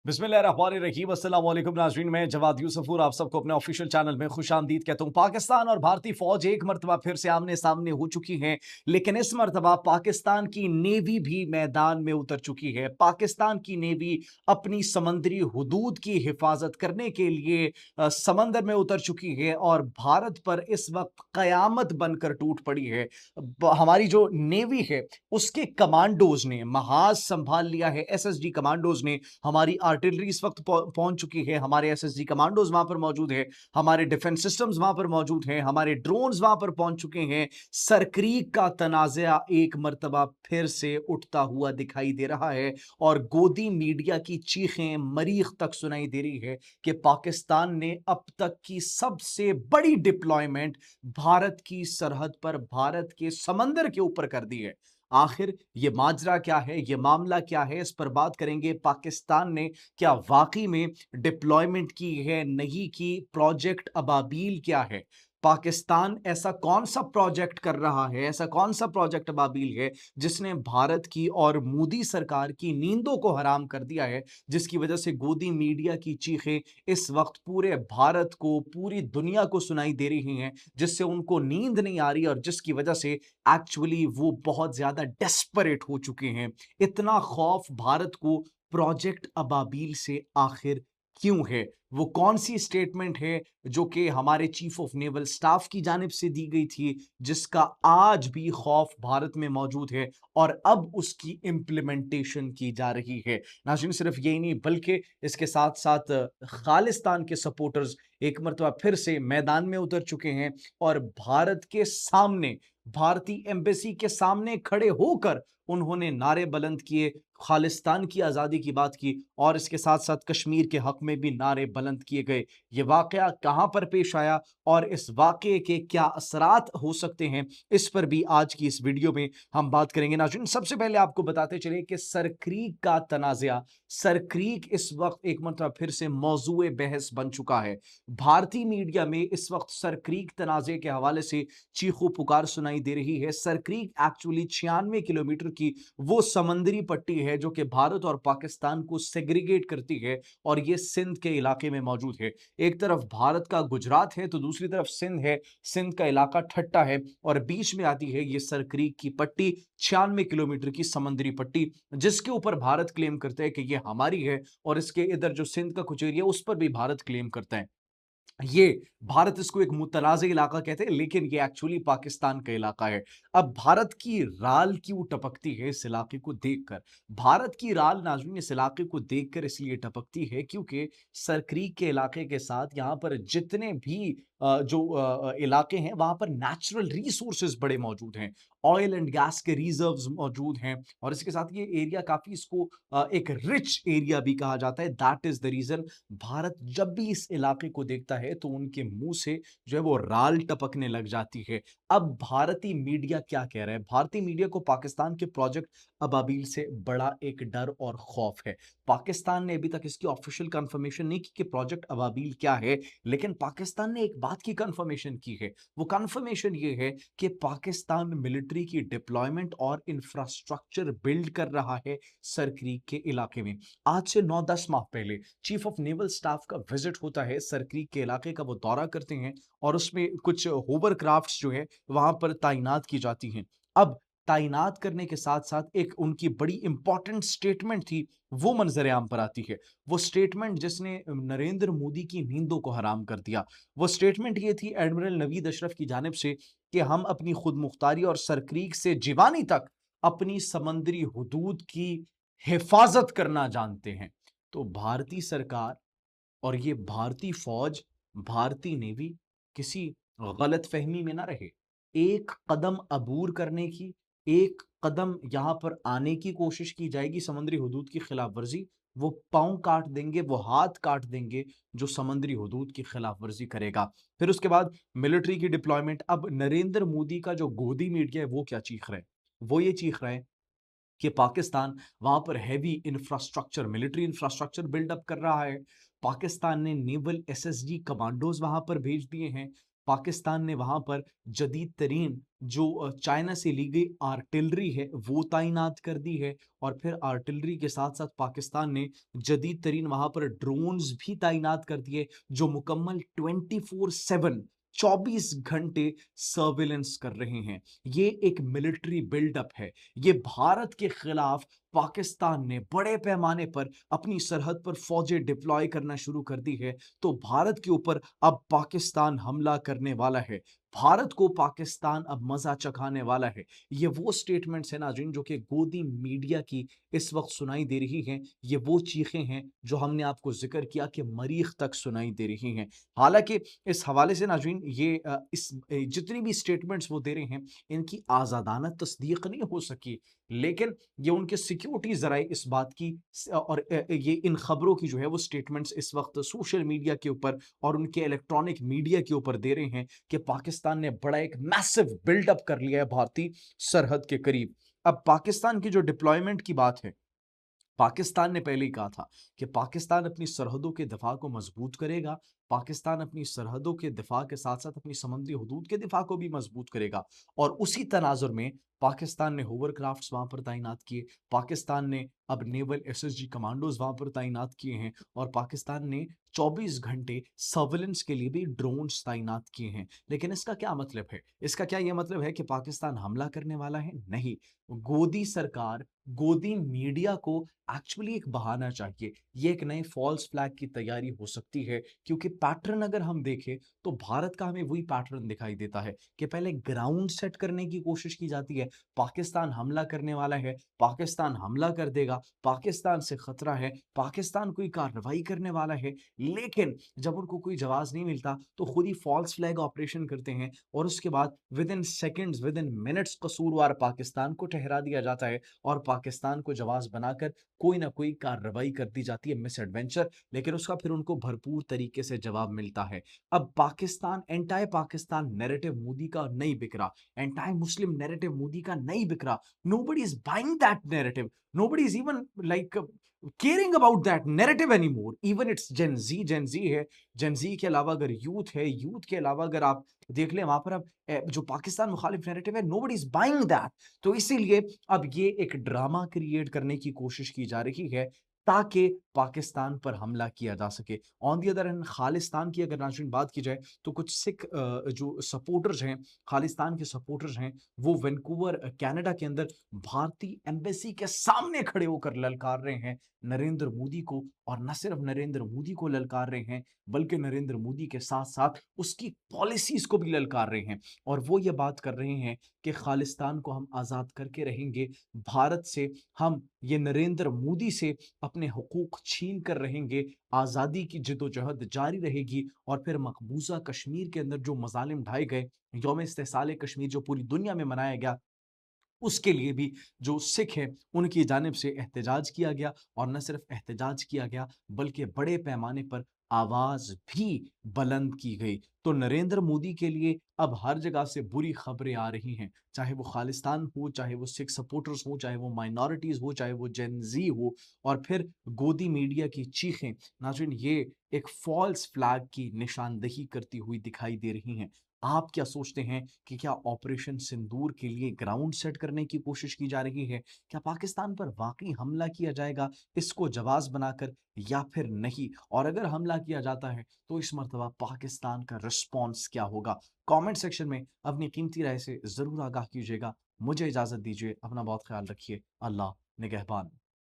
बिस्मिल्लाहिर्रहमानिर्रहीम अस्सलाम वालेकुम नाज़रीन, मैं जवाद यूसुफूर आप सबको अपने ऑफिशियल चैनल में खुशामदीद कहता हूँ। पाकिस्तान और भारतीय फौज एक मर्तबा फिर से आमने सामने हो चुकी हैं, लेकिन इस मर्तबा पाकिस्तान की नेवी भी मैदान में उतर चुकी है। पाकिस्तान की नेवी अपनी समंदरी हुदूद की हिफाजत करने के लिए समंदर में उतर चुकी है और भारत पर इस वक्त कयामत बनकर टूट पड़ी है। हमारी जो नेवी है उसके कमांडोज ने महाज संभाल लिया है। एसएसडी कमांडोज ने, हमारी आर्टिलरी इस वक्त पहुंच चुकी है, हमारे एसएसजी कमांडोज वहां पर मौजूद है, हमारे डिफेंस सिस्टम्स वहां पर मौजूद हैं, हमारे ड्रोन्स वहां पर पहुंच चुके हैं। सरक्रीक का तनाज़ा एक मर्तबा फिर से उठता हुआ दिखाई दे रहा है और गोदी मीडिया की चीखें मरीख तक सुनाई दे रही है कि पाकिस्तान ने अब तक की सबसे बड़ी डिप्लॉयमेंट भारत की सरहद पर, भारत के समंदर के ऊपर कर दी है। आखिर ये माजरा क्या है, ये मामला क्या है, इस पर बात करेंगे। पाकिस्तान ने क्या वाकई में डिप्लॉयमेंट की है, नहीं की? प्रोजेक्ट अबाबील क्या है? पाकिस्तान ऐसा कौन सा प्रोजेक्ट कर रहा है, ऐसा कौन सा प्रोजेक्ट अबाबील है जिसने भारत की और मोदी सरकार की नींदों को हराम कर दिया है, जिसकी वजह से गोदी मीडिया की चीखें इस वक्त पूरे भारत को, पूरी दुनिया को सुनाई दे रही हैं, जिससे उनको नींद नहीं आ रही और जिसकी वजह से एक्चुअली वो बहुत ज्यादा डेस्परेट हो चुके हैं। इतना खौफ भारत को प्रोजेक्ट अबाबील से आखिर क्यों है? वो कौन सी स्टेटमेंट है जो कि हमारे चीफ ऑफ नेवल स्टाफ की जानिब से दी गई थी, जिसका आज भी खौफ भारत में मौजूद है और अब उसकी इंप्लीमेंटेशन की जा रही है? नाज़रीन, सिर्फ यही नहीं बल्कि इसके साथ साथ खालिस्तान के सपोर्टर्स एक मरतबा फिर से मैदान में उतर चुके हैं और भारत के सामने, भारतीय एम्बेसी के सामने खड़े होकर उन्होंने नारे बुलंद किए, खालिस्तान की आज़ादी की बात की और इसके साथ साथ कश्मीर के हक में भी नारे बुलंद किए गए। ये वाकया कहां पर पेश आया और इस वाकये के क्या असरात हो सकते हैं, इस पर भी आज की इस वीडियो में हम बात करेंगे। नाज़रीन, सबसे पहले आपको बताते चले कि सरक्रीक का तनाज़ा, सरक्रीक इस वक्त एक मरतबा फिर से मौजूए बहस बन चुका है। भारतीय मीडिया में इस वक्त सरक्रीक तनाज़े के हवाले से चीखों पुकार सुनाई दे रही है। सरक्रीक एक्चुअली 96 किलोमीटर की वो समंदरी पट्टी है जो कि भारत और पाकिस्तान को सेग्रीगेट करती है और ये सिंध के इलाके में मौजूद है। एक तरफ भारत का गुजरात है तो दूसरी तरफ सिंध है। सिंध का इलाका ठट्टा है और बीच में आती है ये सरक्रीक की पट्टी, 96 किलोमीटर की समंदरी पट्टी, जिसके ऊपर भारत क्लेम करता है कि ये हमारी है और इसके इधर जो सिंध का कुछ एरिया उस पर भी भारत क्लेम करता है। ये भारत इसको एक मुतनाज़ इलाका कहते हैं, लेकिन ये एक्चुअली पाकिस्तान का इलाका है। अब भारत की राल क्यों टपकती है इस इलाके को देखकर? भारत की राल नाज़रीन इस इलाके को देखकर इसलिए टपकती है क्योंकि सरक्रीक के इलाके के साथ यहाँ पर जितने भी इलाके हैं वहाँ पर नेचुरल रिसोर्सेज बड़े मौजूद हैं। ऑयल एंड गैस के रिजर्व्स मौजूद हैं और इसके साथ ये एरिया काफ़ी, इसको एक रिच एरिया भी कहा जाता है। That is the reason Bharat जब भी इस इलाके को देखता है तो उनके मुंह से जो है वो राल टपकने लग जाती है। अब भारतीय मीडिया क्या कह रहा है? भारतीय मीडिया को पाकिस्तान के प्रोजेक्ट अबाबील से बड़ा एक डर और खौफ है। पाकिस्तान ने अभी तक इसकी ऑफिशियल कंफर्मेशन नहीं की कि प्रोजेक्ट अबाबील क्या है, लेकिन पाकिस्तान ने एक बात की कंफर्मेशन की है। वो कंफर्मेशन ये है कि पाकिस्तान मिलिट्री की डिप्लॉयमेंट और इंफ्रास्ट्रक्चर बिल्ड कर रहा है सरक्रीक के इलाके में। आज से 9-10 माह पहले चीफ ऑफ नेवल स्टाफ का विजिट होता है सरक्रीक के इलाके का, वो दौरा करते हैं और उसमें कुछ होवर क्राफ्ट्स जो है वहां पर ताइनात की जाती हैं। अब ताइनात करने के साथ साथ एक उनकी बड़ी इंपॉर्टेंट स्टेटमेंट थी, वो मंजर आम पर आती है। वो स्टेटमेंट जिसने नरेंद्र मोदी की नींदों को हराम कर दिया। वो स्टेटमेंट ये थी एडमिरल नवीद अशरफ की जानिब से कि हम अपनी खुद मुख्तारी और सरक्रीक से जिवानी तक अपनी समंदरी हुदूद की हिफाजत करना जानते हैं। तो भारतीय सरकार और ये भारतीय फौज, भारतीय नेवी किसी गलतफहमी में ना रहे। एक कदम अबूर करने की, एक कदम यहां पर आने की कोशिश की जाएगी समुद्री हुदूद की खिलाफ वर्जी, वो पांव काट देंगे, वो हाथ काट देंगे जो समुद्री हुदूद की खिलाफ वर्जी करेगा। फिर उसके बाद मिलिट्री की डिप्लॉयमेंट। अब नरेंद्र मोदी का जो गोदी मीडिया है वो क्या चीख रहा है? वो ये चीख रहा है कि पाकिस्तान वहां पर heavy infrastructure, military infrastructure buildup कर रहा है। पाकिस्तान ने नेवल एसएसजी कमांडोज वहां पर भेज दिए हैं। पाकिस्तान ने वहां पर जदीद तरीन जो चाइना से ली गई आर्टिलरी है वो तैनात कर दी है। और फिर आर्टिलरी के साथ साथ पाकिस्तान ने जदीद तरीन वहां पर ड्रोन्स भी तैनात कर दिए जो मुकम्मल 24/7 24 घंटे सर्विलेंस कर रहे हैं। ये एक मिलिट्री बिल्डअप है। ये भारत के खिलाफ पाकिस्तान ने बड़े पैमाने पर अपनी सरहद पर फौजें डिप्लॉय करना शुरू कर दी है। तो भारत के ऊपर अब पाकिस्तान हमला करने वाला है। भारत को पाकिस्तान अब मजा चखाने वाला है। ये वो स्टेटमेंट्स हैं नाज़रीन जो कि गोदी मीडिया की इस वक्त सुनाई दे रही हैं। ये वो चीखें हैं जो हमने आपको जिक्र किया कि मरीख तक सुनाई दे रही हैं। हालांकि इस हवाले से नाज़रीन ये जितनी भी स्टेटमेंट्स वो दे रहे हैं इनकी आज़ादाना तस्दीक नहीं हो सकी। लेकिन ये उनके सिक्योरिटी ज़राए इस बात की और ये इन खबरों की जो है वो स्टेटमेंट्स इस वक्त सोशल मीडिया के ऊपर और उनके इलेक्ट्रॉनिक मीडिया के ऊपर दे रहे हैं कि पाकिस्तान ने बड़ा एक मैसिव बिल्डअप कर लिया है भारतीय सरहद के करीब। अब पाकिस्तान की जो डिप्लॉयमेंट की बात है, पाकिस्तान ने पहले ही कहा था कि पाकिस्तान अपनी सरहदों के दिफा को मजबूत करेगा। पाकिस्तान अपनी सरहदों के दिफा के साथ साथ अपनी समुद्री हदूद के दिफा को भी मजबूत करेगा। और उसी तनाजुर में पाकिस्तान ने होवरक्राफ्ट्स वहां पर तैनात किए। पाकिस्तान ने अब नेवल एसएसजी कमांडोज वहां पर तैनात किए हैं। और पाकिस्तान ने 24 घंटे सर्विलेंस के लिए भी ड्रोन्स तैनात किए हैं। लेकिन इसका क्या मतलब है? इसका क्या यह मतलब है कि पाकिस्तान हमला करने वाला है? नहीं। गोदी सरकार, गोदी मीडिया को एक्चुअली एक बहाना चाहिए। ये एक नए फॉल्स फ्लैग की तैयारी हो सकती है क्योंकि पैटर्न अगर हम देखें तो भारत का हमें वही पैटर्न दिखाई देता है कि पहले ग्राउंड सेट करने की कोशिश की जाती है। पाकिस्तान हमला करने वाला है, पाकिस्तान हमला कर देगा, पाकिस्तान से खतरा है, पाकिस्तान कोई कार्रवाई करने वाला है। लेकिन जब उनको कोई जवाब नहीं मिलता तो खुद ही फॉल्स फ्लैग ऑपरेशन करते हैं और उसके बाद with in seconds, with in minutes कसूरवार पाकिस्तान को ठहरा दिया जाता है और पाकिस्तान को जवाब बनाकर कोई ना कोई कार्रवाई कर दी जाती है, मिस एडवेंचर। लेकिन उसका फिर उनको भरपूर तरीके से जवाब मिलता है। अब पाकिस्तान, एंटायर पाकिस्तान नैरेटिव मोदी का नहीं बिक रहा, एंटायर मुस्लिम नैरेटिव मोदी का नहीं बिक रहा। Nobody is buying that narrative, nobody is even like caring about that narrative anymore, even it's gen z है। gen z के अलावा अगर यूथ है, यूथ के अलावा अगर आप देख लें वहां पर अब जो पाकिस्तान मुखालिफ नैरेटिव है, nobody is buying that। तो इसीलिए अब ये एक ड्रामा क्रिएट करने की कोशिश की जा रही है ताकि पाकिस्तान पर हमला किया जा सके। On the other hand Khalistan की अगर नाज़रीन बात की जाए तो कुछ सिख जो सपोर्टर्स हैं, खालिस्तान के सपोर्टर्स हैं, वो वैंकूवर कनाडा के अंदर भारतीय एम्बेसी के सामने खड़े होकर ललकार रहे हैं नरेंद्र मोदी को। और न सिर्फ नरेंद्र मोदी को ललकार रहे हैं बल्कि नरेंद्र मोदी के साथ साथ उसकी पॉलिसीज को भी ललकार रहे हैं। और वो ये बात कर रहे हैं कि खालिस्तान को हम आज़ाद करके रहेंगे, भारत से हम ये नरेंद्र मोदी से अपने हुकूक छीन कर रहेंगे, आज़ादी की जिदोजहद जारी रहेगी। और फिर मकबूजा कश्मीर के अंदर जो मजालिम ढाए गए, यौम इस्तेसाल कश्मीर जो पूरी दुनिया में मनाया गया, उसके लिए भी जो सिख हैं उनकी जानिब से एहतजाज किया गया। और न सिर्फ एहतजाज किया गया बल्कि बड़े पैमाने पर आवाज भी बुलंद की गई। तो नरेंद्र मोदी के लिए अब हर जगह से बुरी खबरें आ रही हैं, चाहे वो खालिस्तान हो, चाहे वो सिख सपोर्टर्स हो, चाहे वो माइनॉरिटीज हो, चाहे वो जेनजी हो। और फिर गोदी मीडिया की चीखें नाज़रीन ये एक फॉल्स फ्लैग की निशानदही करती हुई दिखाई दे रही हैं। आप क्या सोचते हैं कि क्या ऑपरेशन सिंदूर के लिए ग्राउंड सेट करने की कोशिश की जा रही है? क्या पाकिस्तान पर वाकई हमला किया जाएगा इसको जवाब बनाकर, या फिर नहीं? और अगर हमला किया जाता है तो इस मर्तबा पाकिस्तान का रिस्पॉन्स क्या होगा? कमेंट सेक्शन में अपनी कीमती राय से जरूर आगाह कीजिएगा। मुझे इजाजत दीजिए, अपना बहुत ख्याल रखिए। अल्लाह निगहबान।